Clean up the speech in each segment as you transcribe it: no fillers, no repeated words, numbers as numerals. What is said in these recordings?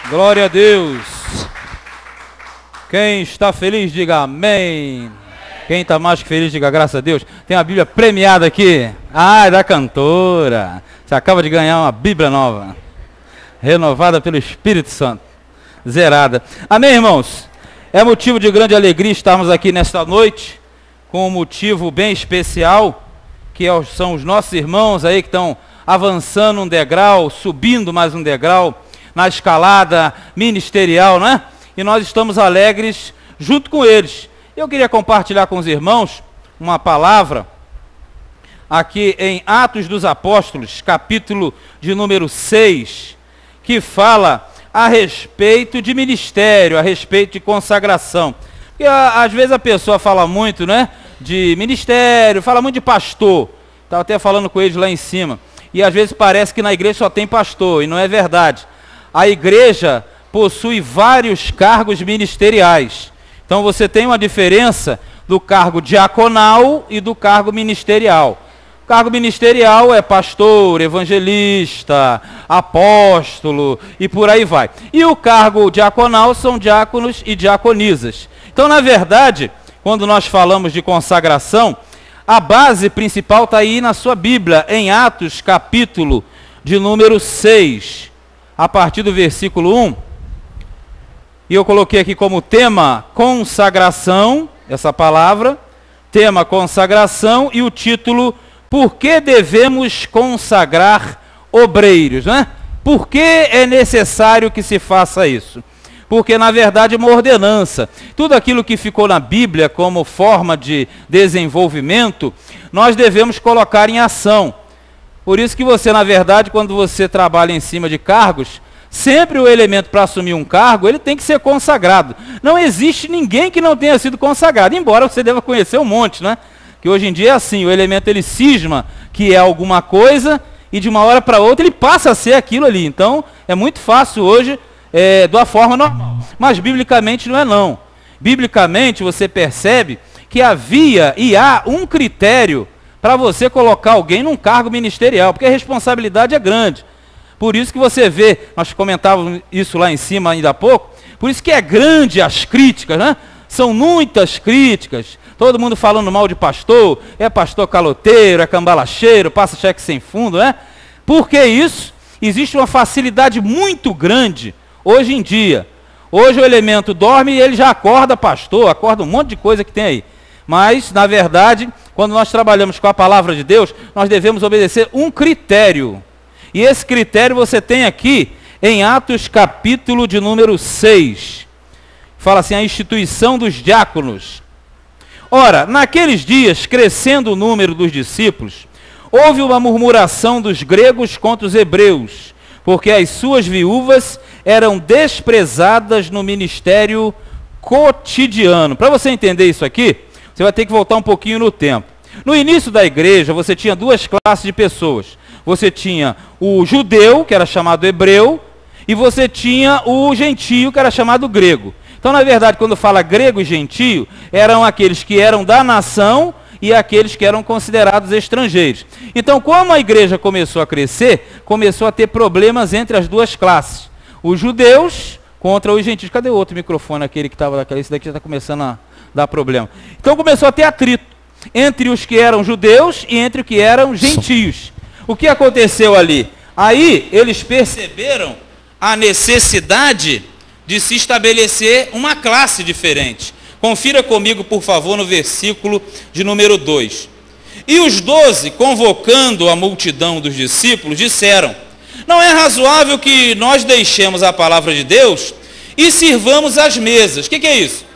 Glória a Deus. Quem está feliz, diga amém. Quem está mais que feliz, diga graças a Deus. Tem a Bíblia premiada aqui. Ah, é da cantora. Você acaba de ganhar uma Bíblia nova, renovada pelo Espírito Santo, zerada. Amém, irmãos? É motivo de grande alegria estarmos aqui nesta noite, com um motivo bem especial, que são os nossos irmãos aí que estão avançando um degrau, subindo mais um degrau, na escalada ministerial, não é? E nós estamos alegres junto com eles. Eu queria compartilhar com os irmãos uma palavra aqui em Atos dos Apóstolos, capítulo de número 6, que fala a respeito de ministério, a respeito de consagração. Porque às vezes a pessoa fala muito, né, de ministério, fala muito de pastor. Estava até falando com eles lá em cima. E às vezes parece que na igreja só tem pastor, e não é verdade. A igreja possui vários cargos ministeriais. Então você tem uma diferença do cargo diaconal e do cargo ministerial. O cargo ministerial é pastor, evangelista, apóstolo e por aí vai. E o cargo diaconal são diáconos e diaconisas. Então, na verdade, quando nós falamos de consagração, a base principal está aí na sua Bíblia, em Atos, capítulo de número 6, a partir do versículo 1. E eu coloquei aqui como tema consagração, essa palavra, tema consagração, e o título, por que devemos consagrar obreiros, né? Por que é necessário que se faça isso? Porque, na verdade, é uma ordenança. Tudo aquilo que ficou na Bíblia como forma de desenvolvimento, nós devemos colocar em ação. Por isso que você, na verdade, quando você trabalha em cima de cargos, sempre o elemento para assumir um cargo, ele tem que ser consagrado. Não existe ninguém que não tenha sido consagrado, embora você deva conhecer um monte, né? Que hoje em dia é assim, o elemento ele cisma que é alguma coisa e de uma hora para outra ele passa a ser aquilo ali. Então, é muito fácil hoje, da forma normal. Mas, biblicamente, não é não. Biblicamente, você percebe que havia e há um critério para você colocar alguém num cargo ministerial, porque a responsabilidade é grande. Por isso que você vê, nós comentávamos isso lá em cima ainda há pouco, por isso que é grande as críticas, né? São muitas críticas, todo mundo falando mal de pastor, é pastor caloteiro, é cambalacheiro, passa cheque sem fundo, né? Por que isso? Existe uma facilidade muito grande hoje em dia. Hoje o elemento dorme e ele já acorda pastor, acorda um monte de coisa que tem aí. Mas, na verdade, quando nós trabalhamos com a palavra de Deus, nós devemos obedecer um critério. E esse critério você tem aqui em Atos capítulo de número 6. Fala assim, a instituição dos diáconos. Ora, naqueles dias, crescendo o número dos discípulos, houve uma murmuração dos gregos contra os hebreus, porque as suas viúvas eram desprezadas no ministério cotidiano. Para você entender isso aqui, você vai ter que voltar um pouquinho no tempo. No início da igreja, você tinha duas classes de pessoas. Você tinha o judeu, que era chamado hebreu, e você tinha o gentio, que era chamado grego. Então, na verdade, quando fala grego e gentio, eram aqueles que eram da nação e aqueles que eram considerados estrangeiros. Então, como a igreja começou a crescer, começou a ter problemas entre as duas classes. Os judeus contra os gentios. Cadê o outro microfone, aquele que estava daquela? Esse daqui já está começando a dar problema. Então, começou a ter atrito entre os que eram judeus e entre os que eram gentios. O que aconteceu ali? Aí eles perceberam a necessidade de se estabelecer uma classe diferente. Confira comigo, por favor, no versículo de número 2. E os 12, convocando a multidão dos discípulos, disseram: não é razoável que nós deixemos a palavra de Deus e sirvamos as mesas. O que é isso?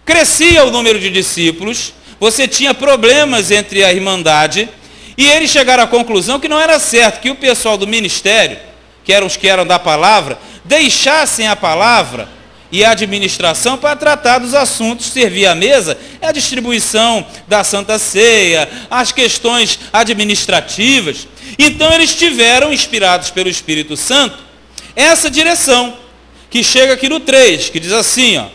Crescia o número de discípulos, você tinha problemas entre a irmandade, e eles chegaram à conclusão que não era certo que o pessoal do ministério, que eram os que eram da palavra, deixassem a palavra e a administração para tratar dos assuntos, servir à mesa, a distribuição da Santa Ceia, as questões administrativas. Então eles tiveram, inspirados pelo Espírito Santo, essa direção, que chega aqui no 3, que diz assim, ó: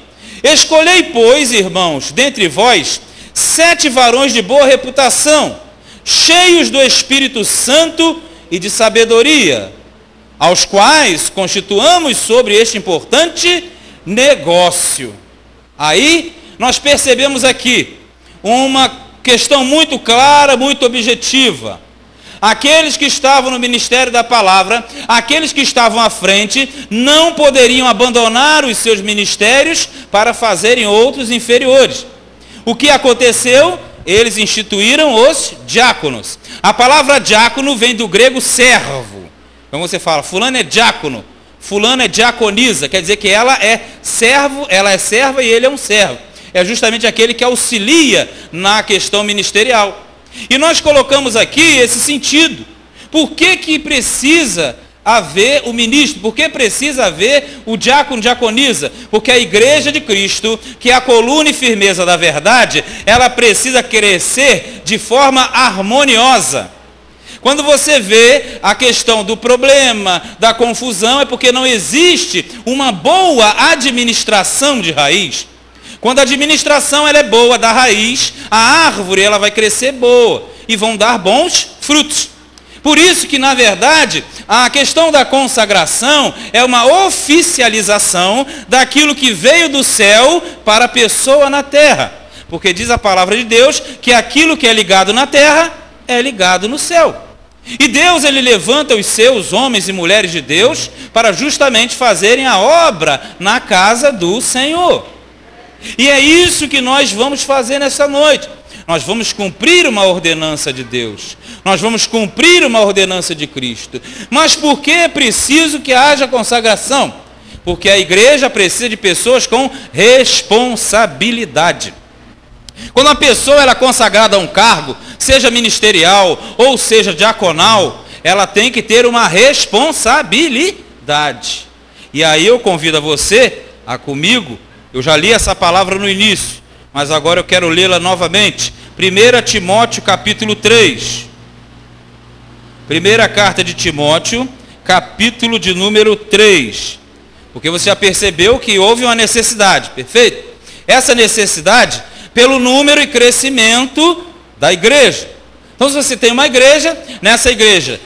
escolhei, pois, irmãos, dentre vós, 7 varões de boa reputação, cheios do Espírito Santo e de sabedoria. aos quais constituamos sobre este importante negócio. Aí nós percebemos aqui uma questão muito clara, muito objetiva. Aqueles que estavam no ministério da palavra, aqueles que estavam à frente, não poderiam abandonar os seus ministérios para fazerem outros inferiores. O que aconteceu? Eles instituíram os diáconos. A palavra diácono vem do grego servo. Então você fala, fulano é diácono, fulano é diaconisa, quer dizer que ela é servo, ela é serva e ele é um servo. É justamente aquele que auxilia na questão ministerial. E nós colocamos aqui esse sentido. Por que precisa haver o ministro? Por que precisa haver o diácono, diaconisa? Porque a igreja de Cristo, que é a coluna e firmeza da verdade, ela precisa crescer de forma harmoniosa. Quando você vê a questão do problema, da confusão, é porque não existe uma boa administração de raiz. Quando a administração ela é boa da raiz, a árvore ela vai crescer boa e vão dar bons frutos. Por isso que, na verdade, a questão da consagração é uma oficialização daquilo que veio do céu para a pessoa na terra. Porque diz a palavra de Deus que aquilo que é ligado na terra é ligado no céu. E Deus, ele levanta os seus homens e mulheres de Deus para justamente fazerem a obra na casa do Senhor. E é isso que nós vamos fazer nessa noite. Nós vamos cumprir uma ordenança de Deus. Nós vamos cumprir uma ordenança de Cristo. Mas por que é preciso que haja consagração? Porque a igreja precisa de pessoas com responsabilidade. Quando uma pessoa ela é consagrada a um cargo, seja ministerial ou seja diaconal, ela tem que ter uma responsabilidade. E aí eu convido a você a comigo. Eu já li essa palavra no início, mas agora eu quero lê-la novamente. 1 Timóteo capítulo 3. Primeira carta de Timóteo, capítulo de número 3. Porque você já percebeu que houve uma necessidade, perfeito? Essa necessidade pelo número e crescimento da igreja. Então, se você tem uma igreja, nessa igreja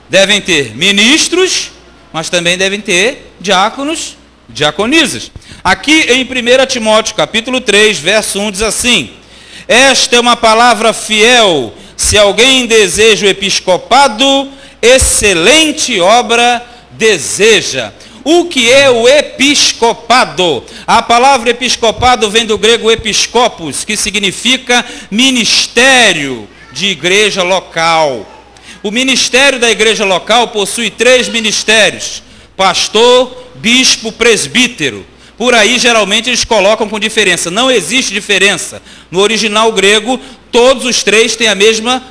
devem ter ministros, mas também devem ter diáconos, diaconisas. Aqui em 1 Timóteo, capítulo 3, verso 1, diz assim: esta é uma palavra fiel, se alguém deseja o episcopado, excelente obra deseja. O que é o episcopado? A palavra episcopado vem do grego episcopos, que significa ministério de igreja local. O ministério da igreja local possui 3 ministérios: pastor, bispo, presbítero. Por aí, geralmente, eles colocam com diferença. Não existe diferença. No original grego, todos os 3 têm a mesma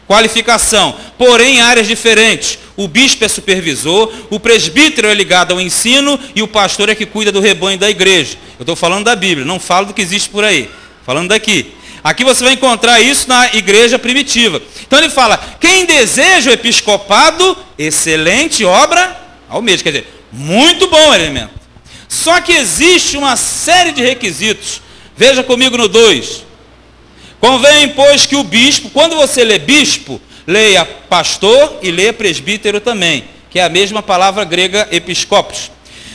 qualificação, porém em áreas diferentes. O bispo é supervisor, o presbítero é ligado ao ensino e o pastor é que cuida do rebanho da igreja. Eu estou falando da Bíblia, não falo do que existe por aí. Falando daqui. Aqui você vai encontrar isso na igreja primitiva. Então ele fala, quem deseja o episcopado, excelente obra ao mesmo. Quer dizer, muito bom elemento. Só que existe uma série de requisitos. Veja comigo no 2. Convém, pois, que o bispo, quando você lê bispo, leia pastor e leia presbítero também, que é a mesma palavra grega episcopos.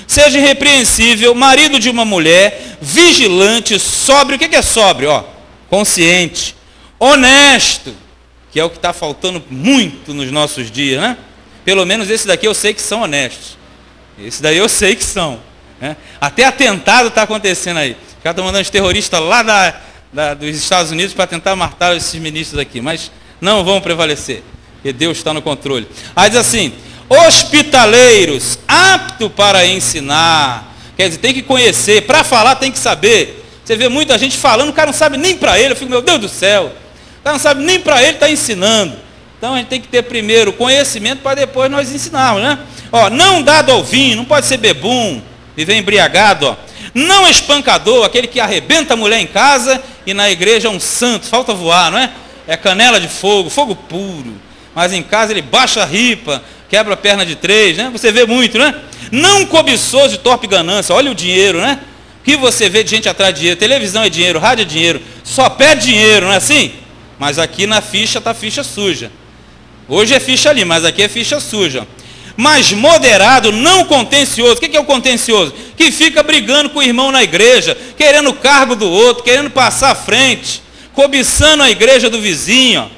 Seja irrepreensível, marido de uma mulher, vigilante, sóbrio. O que é sóbrio? Consciente, honesto, que é o que está faltando muito nos nossos dias, né? Pelo menos esse daqui eu sei que são honestos. Esse daí eu sei que são. Né? Até atentado está acontecendo aí. Os caras estão mandando os terroristas lá dos Estados Unidos para tentar matar esses ministros aqui. Mas não vão prevalecer, porque Deus está no controle. Aí diz assim, hospitaleiros, apto para ensinar. Quer dizer, tem que conhecer, para falar tem que saber. Você vê muita gente falando, o cara não sabe nem para ele. Eu fico, meu Deus do céu, o cara não sabe nem para ele, está ensinando. Então a gente tem que ter primeiro conhecimento para depois nós ensinarmos, né? Não dado ao vinho, não pode ser bebum, viver embriagado, Não espancador, aquele que arrebenta a mulher em casa e na igreja é um santo, falta voar, não é? É canela de fogo, fogo puro. Mas em casa ele baixa a ripa, quebra a perna de 3, né? Você vê muito, né? Não cobiçoso de torpe ganância, olha o dinheiro, né? O que você vê de gente atrás de dinheiro? Televisão é dinheiro, rádio é dinheiro, só pede dinheiro, não é assim? Mas aqui na ficha está ficha suja. Hoje é ficha ali, mas aqui é ficha suja. mas moderado, não contencioso. O que é o contencioso? Que fica brigando com o irmão na igreja, querendo o cargo do outro, querendo passar à frente, cobiçando a igreja do vizinho.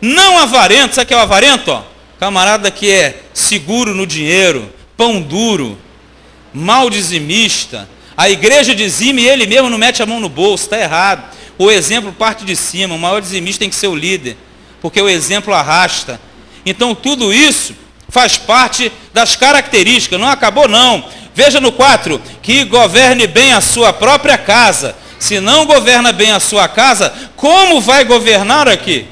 Não avarento, sabe o que é o avarento? Camarada que é seguro no dinheiro, pão duro, mal dizimista. A igreja dizime e ele mesmo não mete a mão no bolso, está errado. O exemplo parte de cima, o maior dizimista tem que ser o líder, porque o exemplo arrasta. Então tudo isso faz parte das características, não acabou não. Veja no 4, que governe bem a sua própria casa. Se não governa bem a sua casa, como vai governar aqui?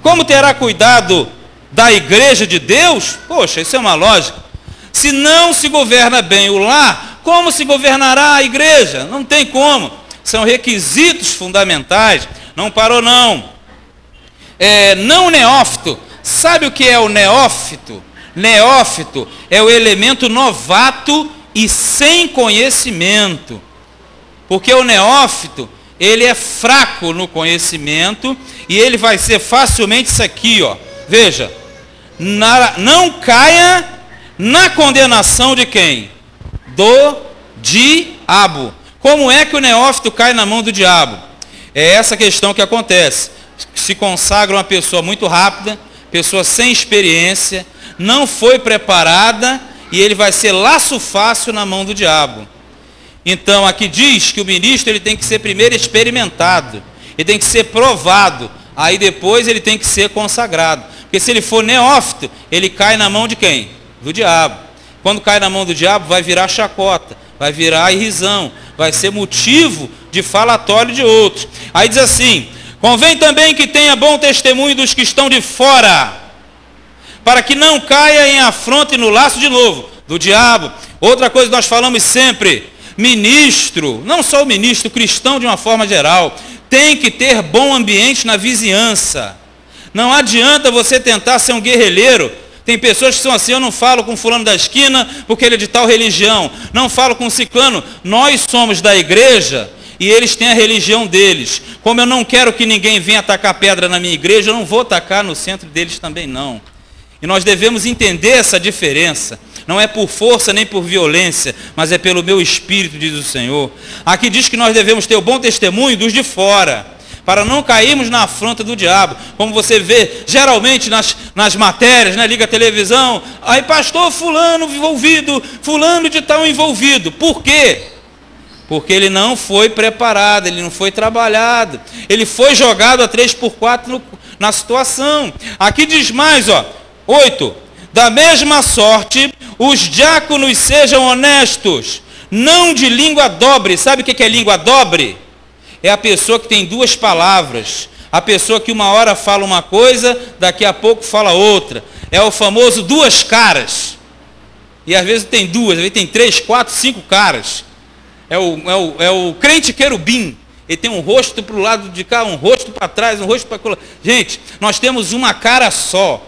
Como terá cuidado da igreja de Deus? Poxa, isso é uma lógica. Se não se governa bem o lar, como se governará a igreja? Não tem como. São requisitos fundamentais. Não parou não. Não neófito. Sabe o que é o neófito? Neófito é o elemento novato e sem conhecimento. Porque o neófito, ele é fraco no conhecimento e ele vai ser facilmente isso aqui, ó. Veja, não caia na condenação de quem? Do diabo. Como é que o neófito cai na mão do diabo? É essa questão que acontece. Se consagra uma pessoa muito rápida, pessoa sem experiência, não foi preparada e ele vai ser laço fácil na mão do diabo. Então aqui diz que o ministro ele tem que ser primeiro experimentado, ele tem que ser provado, aí depois ele tem que ser consagrado. Porque se ele for neófito, ele cai na mão de quem? Do diabo. Quando cai na mão do diabo, vai virar chacota, vai virar irrisão, vai ser motivo de falatório de outros. Aí diz assim: convém também que tenha bom testemunho dos que estão de fora, para que não caia em afronta e no laço de novo do diabo. Outra coisa que nós falamos sempre: ministro, não só o ministro, cristão de uma forma geral, tem que ter bom ambiente na vizinhança. Não adianta você tentar ser um guerrilheiro. Tem pessoas que são assim: eu não falo com fulano da esquina porque ele é de tal religião, não falo com ciclano. Nós somos da igreja e eles têm a religião deles. Como eu não quero que ninguém venha atacar pedra na minha igreja, eu não vou atacar no centro deles também não. E nós devemos entender essa diferença. Não é por força nem por violência, mas é pelo meu espírito, diz o Senhor. Aqui diz que nós devemos ter o bom testemunho dos de fora, para não cairmos na afronta do diabo. Como você vê, geralmente nas matérias, né, liga a televisão, aí pastor fulano envolvido, fulano de tal envolvido. Por quê? Porque ele não foi preparado, ele não foi trabalhado, ele foi jogado a 3x4 na situação. Aqui diz mais, 8, da mesma sorte, os diáconos sejam honestos, não de língua dobre. Sabe o que é língua dobre? É a pessoa que tem duas palavras, a pessoa que uma hora fala uma coisa, daqui a pouco fala outra. É o famoso duas caras. E às vezes tem duas, às vezes tem 3, 4, 5 caras. É o crente querubim. Ele tem um rosto para o lado de cá, um rosto para trás, um rosto para lá. Gente, nós temos uma cara só.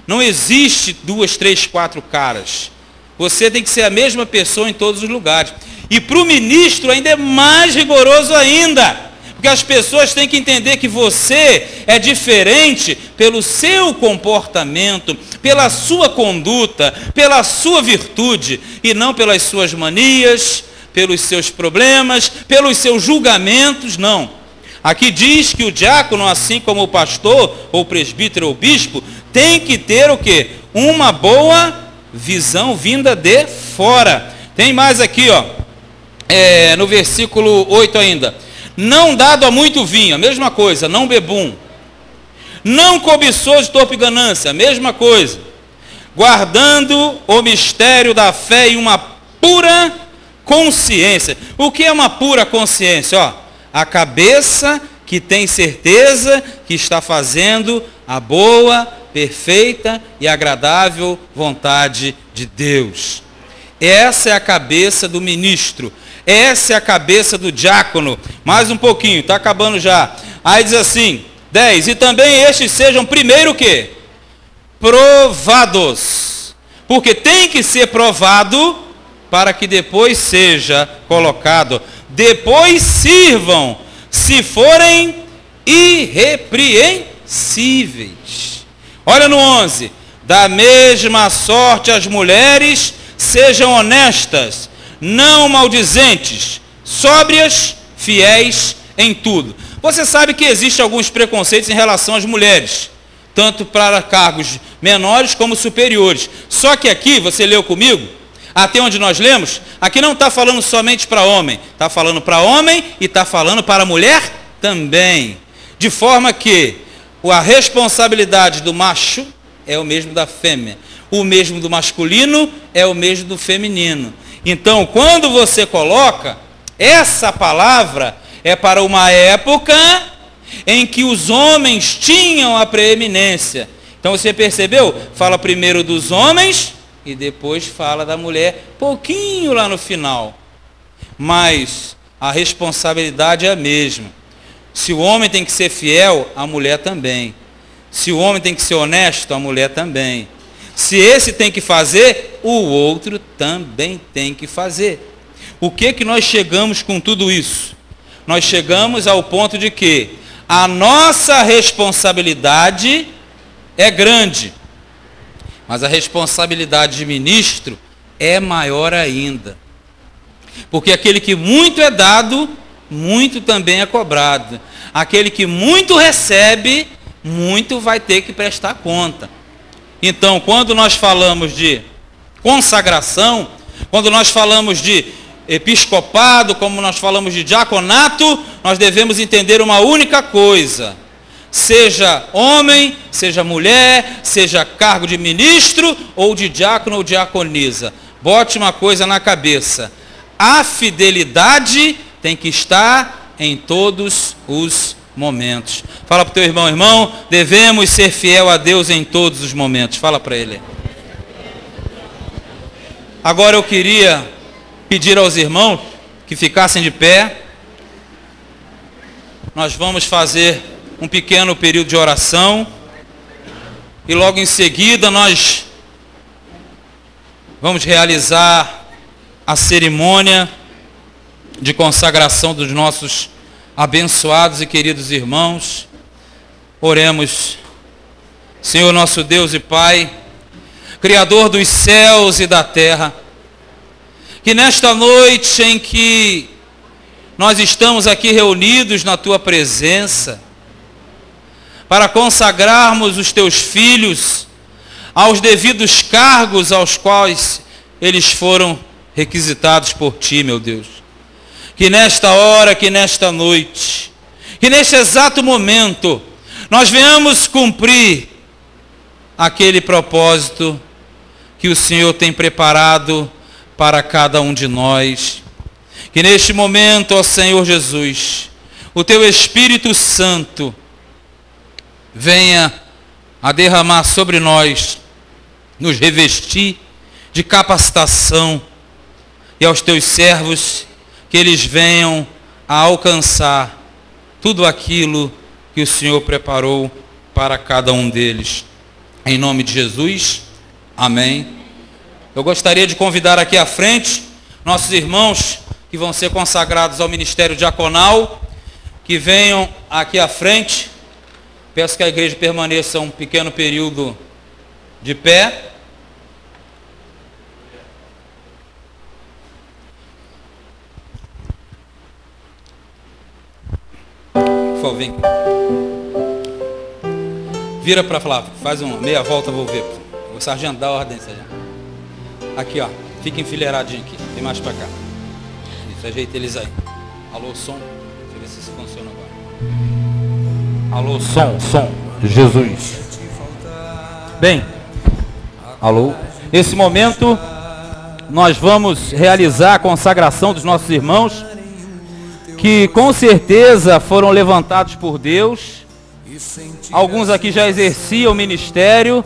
Não existe 2, 3, 4 caras. Você tem que ser a mesma pessoa em todos os lugares. E para o ministro ainda é mais rigoroso ainda. Porque as pessoas têm que entender que você é diferente pelo seu comportamento, pela sua conduta, pela sua virtude, e não pelas suas manias, pelos seus problemas, pelos seus julgamentos, não. Aqui diz que o diácono, assim como o pastor, ou presbítero, ou bispo, tem que ter o quê? Uma boa visão vinda de fora. Tem mais aqui, no versículo 8 ainda. Não dado a muito vinho, a mesma coisa, não bebum. Não cobiçoso, torpe e ganância, a mesma coisa. Guardando o mistério da fé em uma pura consciência. O que é uma pura consciência? A cabeça que tem certeza que está fazendo a boa, perfeita e agradável vontade de Deus. Essa é a cabeça do ministro. Essa é a cabeça do diácono. Mais um pouquinho, está acabando já. Aí diz assim, 10. E também estes sejam primeiro o quê? Provados. Porque tem que ser provado para que depois seja colocado. Depois sirvam, se forem irrepreensíveis. Olha no 11. Da mesma sorte as mulheres sejam honestas, não maldizentes, sóbrias, fiéis em tudo. Você sabe que existem alguns preconceitos em relação às mulheres, tanto para cargos menores como superiores. Só que aqui, você leu comigo, até onde nós lemos, aqui não está falando somente para homem, está falando para homem e está falando para mulher também. De forma que a responsabilidade do macho é o mesmo da fêmea, o mesmo do masculino é o mesmo do feminino. Então, quando você coloca, essa palavra é para uma época em que os homens tinham a preeminência. Então você percebeu? Fala primeiro dos homens e depois fala da mulher, pouquinho lá no final. Mas a responsabilidade é a mesma. Se o homem tem que ser fiel, a mulher também. Se o homem tem que ser honesto, a mulher também. Se esse tem que fazer, o outro também tem que fazer. O que nós chegamos com tudo isso? Nós chegamos ao ponto de que a nossa responsabilidade é grande, mas a responsabilidade de ministro é maior ainda. Porque aquele que muito é dado, muito também é cobrado. Aquele que muito recebe, muito vai ter que prestar conta. Então, quando nós falamos de consagração, quando nós falamos de episcopado, como nós falamos de diaconato, nós devemos entender uma única coisa: seja homem, seja mulher, seja cargo de ministro ou de diácono ou diaconisa, bote uma coisa na cabeça: a fidelidade tem que estar em todos os momentos. Fala para o teu irmão: irmão, devemos ser fiel a Deus em todos os momentos. Fala para ele. Agora eu queria pedir aos irmãos que ficassem de pé. Nós vamos fazer um pequeno período de oração e logo em seguida nós vamos realizar a cerimônia de consagração dos nossos abençoados e queridos irmãos. Oremos. Senhor nosso Deus e Pai, Criador dos céus e da terra, que nesta noite em que nós estamos aqui reunidos na Tua presença, para consagrarmos os Teus filhos aos devidos cargos aos quais eles foram requisitados por Ti, meu Deus. Que nesta hora, que nesta noite, que neste exato momento, nós venhamos cumprir aquele propósito que o Senhor tem preparado para cada um de nós. Que neste momento, ó Senhor Jesus, o Teu Espírito Santo venha a derramar sobre nós, nos revestir de capacitação, e aos Teus servos, que eles venham a alcançar tudo aquilo que o Senhor preparou para cada um deles. Em nome de Jesus, amém. Eu gostaria de convidar aqui à frente nossos irmãos que vão ser consagrados ao ministério diaconal, que venham aqui à frente. Peço que a igreja permaneça um pequeno período de pé. Por favor, vem aqui. Vira para falar, faz uma meia volta, vou ver. O sargento dá a ordem, sargento. Aqui, ó, fica enfileiradinho aqui, tem mais para cá. Isso, ajeita eles aí. Alô, som, deixa eu ver se isso funciona agora. Alô, som, Jesus. Bem, alô. Nesse momento, nós vamos realizar a consagração dos nossos irmãos, que com certeza foram levantados por Deus. Alguns aqui já exerciam o ministério,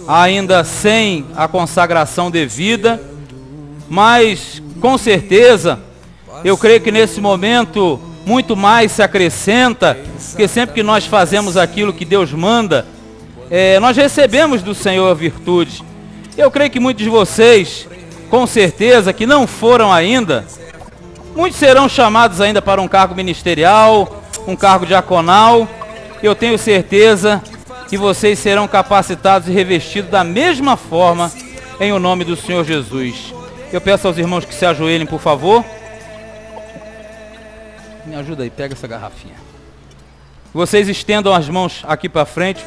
ainda sem a consagração devida, mas com certeza, eu creio que nesse momento muito mais se acrescenta, porque sempre que nós fazemos aquilo que Deus manda, nós recebemos do Senhor a virtude. Eu creio que muitos de vocês, com certeza, que não foram ainda, muitos serão chamados ainda para um cargo ministerial, um cargo diaconal. Eu tenho certeza e vocês serão capacitados e revestidos da mesma forma em o nome do Senhor Jesus. Eu peço aos irmãos que se ajoelhem, por favor. Me ajuda aí, pega essa garrafinha. Vocês estendam as mãos aqui para frente.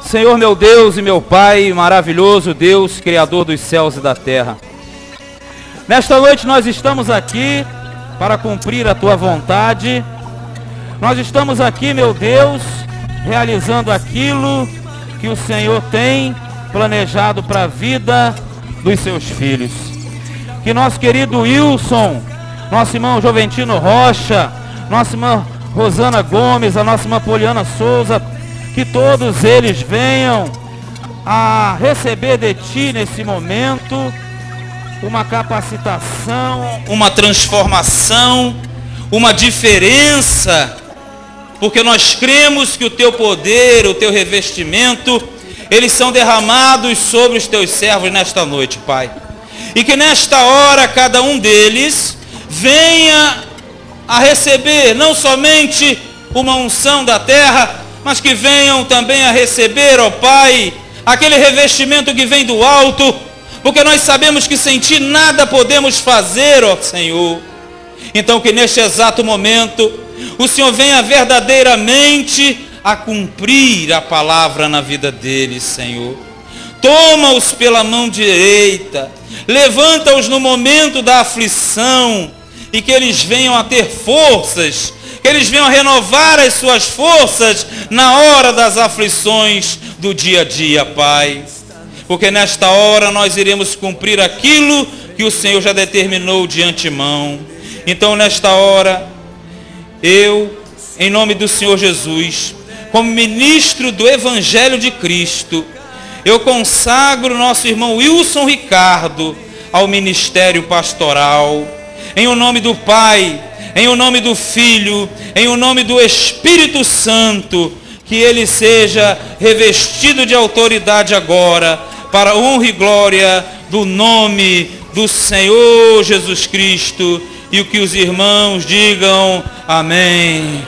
Senhor meu Deus e meu Pai, maravilhoso Deus, Criador dos céus e da terra. Nesta noite nós estamos aqui para cumprir a Tua vontade. Nós estamos aqui, meu Deus, realizando aquilo que o Senhor tem planejado para a vida dos seus filhos. Que nosso querido Wilson, nosso irmão Joventino Rocha, nossa irmã Rosana Gomes, a nossa irmã Poliana Souza, que todos eles venham a receber de Ti nesse momento uma capacitação, uma transformação, uma diferença, porque nós cremos que o Teu poder, o Teu revestimento, eles são derramados sobre os Teus servos nesta noite, Pai. E que nesta hora cada um deles venha a receber não somente uma unção da terra, mas que venham também a receber, ó Pai, aquele revestimento que vem do alto, porque nós sabemos que sem Ti nada podemos fazer, ó Senhor. Então que neste exato momento o Senhor venha verdadeiramente a cumprir a palavra na vida deles, Senhor. Toma-os pela mão direita, levanta-os no momento da aflição, e que eles venham a ter forças, que eles venham a renovar as suas forças na hora das aflições do dia a dia, Pai. Porque nesta hora nós iremos cumprir aquilo que o Senhor já determinou de antemão. Então nesta hora, eu, em nome do Senhor Jesus, como ministro do Evangelho de Cristo, eu consagro nosso irmão Wilson Ricardo ao ministério pastoral, em o nome do Pai, em o nome do Filho, em o nome do Espírito Santo, que ele seja revestido de autoridade agora, para a honra e glória do nome do Senhor Jesus Cristo, e o que os irmãos digam amém.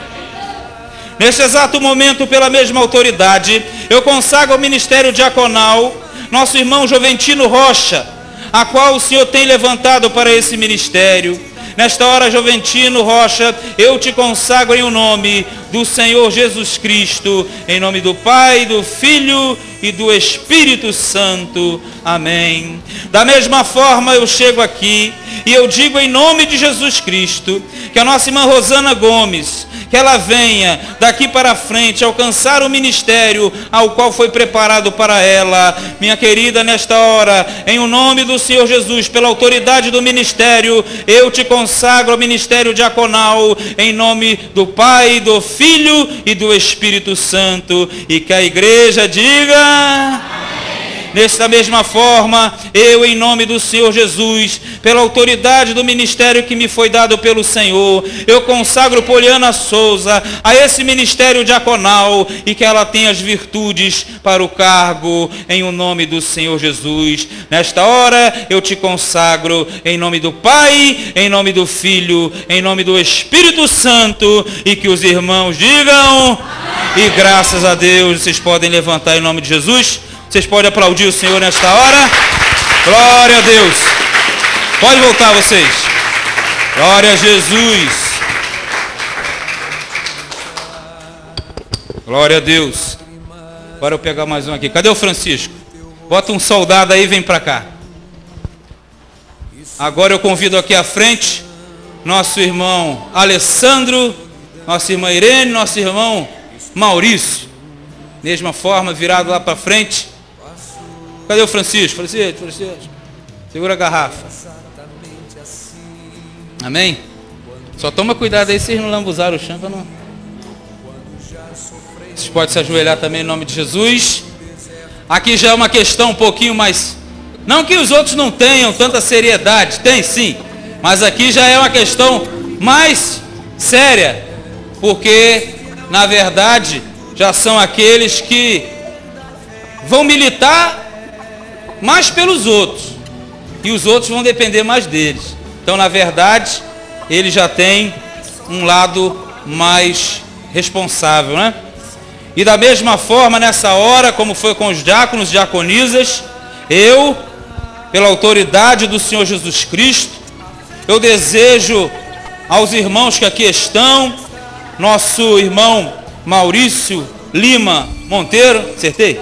Neste exato momento, pela mesma autoridade, eu consagro ao ministério diaconal nosso irmão Joventino Rocha, a qual o Senhor tem levantado para esse ministério. Nesta hora, Joventino Rocha, eu te consagro em o nome do Senhor Jesus Cristo, em nome do Pai, do Filho e do Espírito Santo. Amém. Da mesma forma, eu chego aqui e eu digo em nome de Jesus Cristo, que a nossa irmã Rosana Gomes, que ela venha daqui para frente alcançar o ministério ao qual foi preparado para ela. Minha querida, nesta hora, em o nome do Senhor Jesus, pela autoridade do ministério, eu te consagro ao ministério diaconal, em nome do Pai, do Filho e do Espírito Santo, e que a igreja diga... Desta mesma forma, eu, em nome do Senhor Jesus, pela autoridade do ministério que me foi dado pelo Senhor, eu consagro Poliana Souza a esse ministério diaconal, e que ela tenha as virtudes para o cargo, em o nome do Senhor Jesus. Nesta hora, eu te consagro em nome do Pai, em nome do Filho, em nome do Espírito Santo, e que os irmãos digam, e graças a Deus. Vocês podem levantar em nome de Jesus. Vocês podem aplaudir o Senhor nesta hora. Glória a Deus. Pode voltar vocês. Glória a Jesus. Glória a Deus. Agora eu pegar mais um aqui. Cadê o Francisco? Bota um soldado aí e vem para cá. Agora eu convido aqui à frente nosso irmão Alessandro, nossa irmã Irene, nosso irmão Maurício. Mesma forma, virado lá para frente. Cadê o Francisco? Francisco, segura a garrafa. Amém? Só toma cuidado aí, vocês não lambuzaram o chão para não... Vocês podem se ajoelhar também em nome de Jesus. Aqui já é uma questão um pouquinho mais... Não que os outros não tenham tanta seriedade, tem sim. Mas aqui já é uma questão mais séria. Porque, na verdade, já são aqueles que vão militar mais pelos outros, e os outros vão depender mais deles. Então, na verdade, ele já tem um lado mais responsável, né? E da mesma forma, nessa hora, como foi com os diáconos e diaconisas, eu, pela autoridade do Senhor Jesus Cristo, eu desejo aos irmãos que aqui estão, nosso irmão Maurício Lima Monteiro, acertei?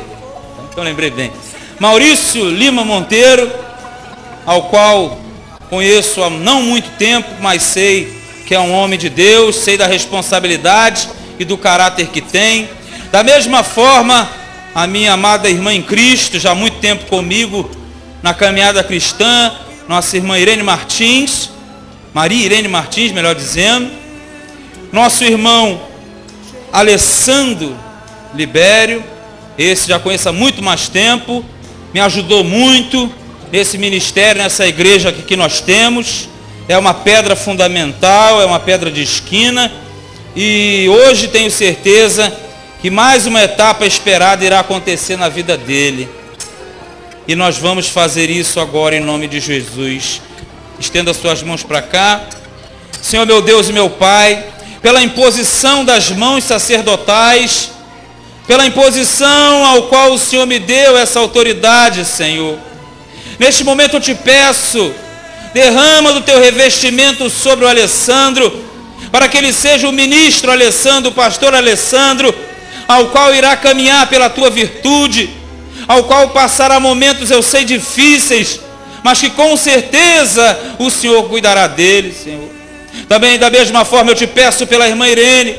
Então lembrei bem. Maurício Lima Monteiro, ao qual conheço há não muito tempo, mas sei que é um homem de Deus, sei da responsabilidade e do caráter que tem. Da mesma forma, a minha amada irmã em Cristo, já há muito tempo comigo na caminhada cristã, nossa irmã Irene Martins, Maria Irene Martins, melhor dizendo, nosso irmão Alessandro Libério, esse já conheço há muito mais tempo, me ajudou muito nesse ministério, nessa igreja que nós temos, é uma pedra fundamental, é uma pedra de esquina, e hoje tenho certeza que mais uma etapa esperada irá acontecer na vida dele. E nós vamos fazer isso agora em nome de Jesus. Estenda suas mãos para cá. Senhor meu Deus e meu Pai, pela imposição das mãos sacerdotais, pela imposição ao qual o Senhor me deu essa autoridade, Senhor. Neste momento eu te peço, derrama do teu revestimento sobre o Alessandro, para que ele seja o ministro Alessandro, o pastor Alessandro, ao qual irá caminhar pela tua virtude, ao qual passará momentos, eu sei, difíceis, mas que com certeza o Senhor cuidará dele, Senhor. Também da mesma forma eu te peço pela irmã Irene,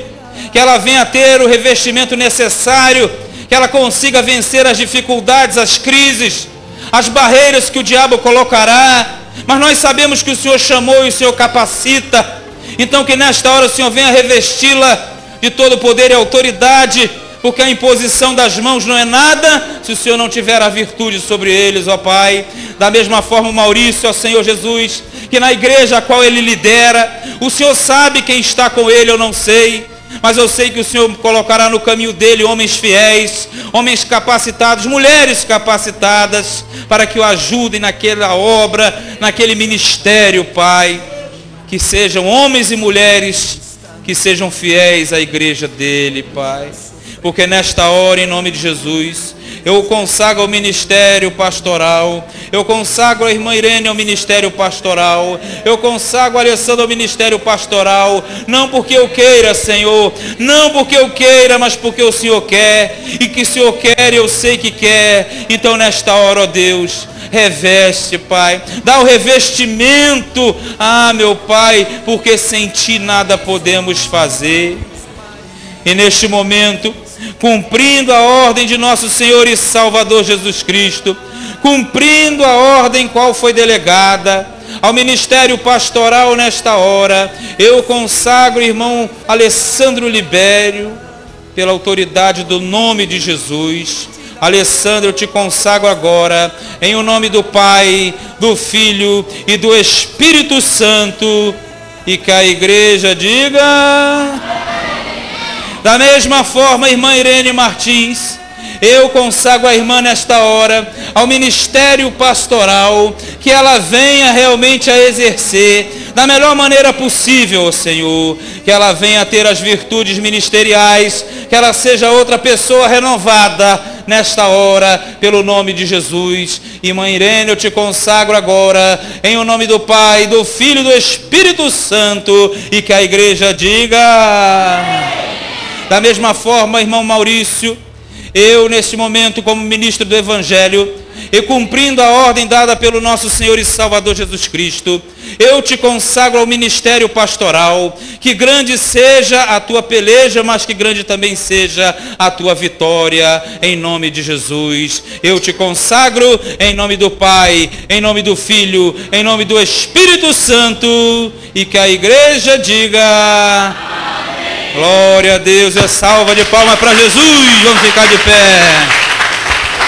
que ela venha ter o revestimento necessário, que ela consiga vencer as dificuldades, as crises, as barreiras que o diabo colocará, mas nós sabemos que o Senhor chamou e o Senhor capacita, então que nesta hora o Senhor venha revesti-la de todo o poder e autoridade, porque a imposição das mãos não é nada se o Senhor não tiver a virtude sobre eles, ó Pai. Da mesma forma o Maurício, ó Senhor Jesus, que na igreja a qual ele lidera, o Senhor sabe quem está com ele, eu não sei, mas eu sei que o Senhor colocará no caminho dele homens fiéis, homens capacitados, mulheres capacitadas, para que o ajudem naquela obra, naquele ministério, Pai. Que sejam homens e mulheres que sejam fiéis à igreja dele, Pai. Porque nesta hora, em nome de Jesus, eu consagro ao ministério pastoral, eu consagro a irmã Irene ao ministério pastoral, eu consagro a Alessandra ao ministério pastoral, não porque eu queira, Senhor, não porque eu queira, mas porque o Senhor quer, e que o Senhor quer, eu sei que quer. Então nesta hora, ó Deus, reveste, Pai, dá o revestimento, meu Pai, porque sem Ti nada podemos fazer. E neste momento, cumprindo a ordem de nosso Senhor e Salvador Jesus Cristo, cumprindo a ordem qual foi delegada ao ministério pastoral nesta hora, eu consagro o irmão Alessandro Libério, pela autoridade do nome de Jesus. Alessandro, eu te consagro agora, em o nome do Pai, do Filho e do Espírito Santo, e que a igreja diga... Da mesma forma, irmã Irene Martins, eu consagro a irmã nesta hora ao ministério pastoral, que ela venha realmente a exercer da melhor maneira possível, Senhor, que ela venha a ter as virtudes ministeriais, que ela seja outra pessoa renovada nesta hora, pelo nome de Jesus. Irmã Irene, eu te consagro agora, em o nome do Pai, do Filho e do Espírito Santo, e que a igreja diga... Da mesma forma, irmão Maurício, eu neste momento como ministro do Evangelho, e cumprindo a ordem dada pelo nosso Senhor e Salvador Jesus Cristo, eu te consagro ao ministério pastoral, que grande seja a tua peleja, mas que grande também seja a tua vitória, em nome de Jesus. Eu te consagro em nome do Pai, em nome do Filho, em nome do Espírito Santo, e que a igreja diga... Glória a Deus, é salva de palmas para Jesus. Vamos ficar de pé.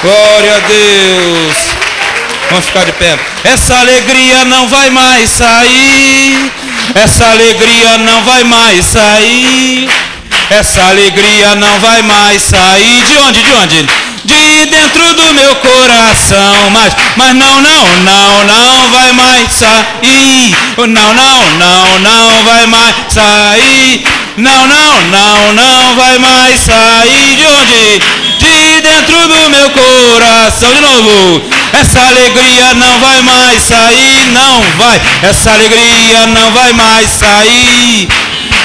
Glória a Deus. Vamos ficar de pé. Essa alegria não vai mais sair. Essa alegria não vai mais sair. Essa alegria não vai mais sair. De onde? De onde? De dentro do meu coração. Mas não vai mais sair. Não vai mais sair. Não, não, não, não vai mais sair de onde? De dentro do meu coração. De novo. Essa alegria não vai mais sair, não vai. Essa alegria não vai mais sair.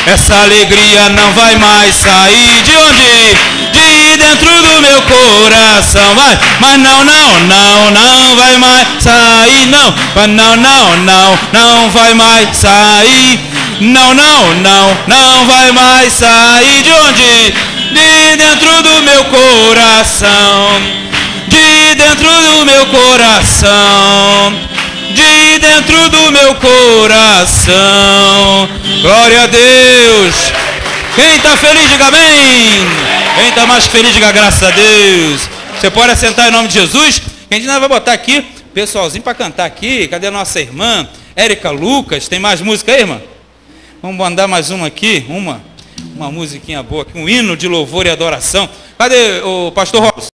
Essa alegria não vai mais sair. De onde? De dentro do meu coração. Vai. Mas não, não, não, não vai mais sair, não. Mas não, não, não, não vai mais sair. Não, não, não, não vai mais sair. De onde? De dentro do meu coração. De dentro do meu coração. De dentro do meu coração. Glória a Deus. Quem está feliz, diga amém. Quem está mais feliz, diga graças a Deus. Você pode assentar em nome de Jesus. A gente ainda vai botar aqui pessoalzinho para cantar aqui. Cadê a nossa irmã Érica Lucas? Tem mais música aí, irmã? Vamos mandar mais uma aqui. Uma musiquinha boa aqui. Um hino de louvor e adoração. Cadê o pastor Robson?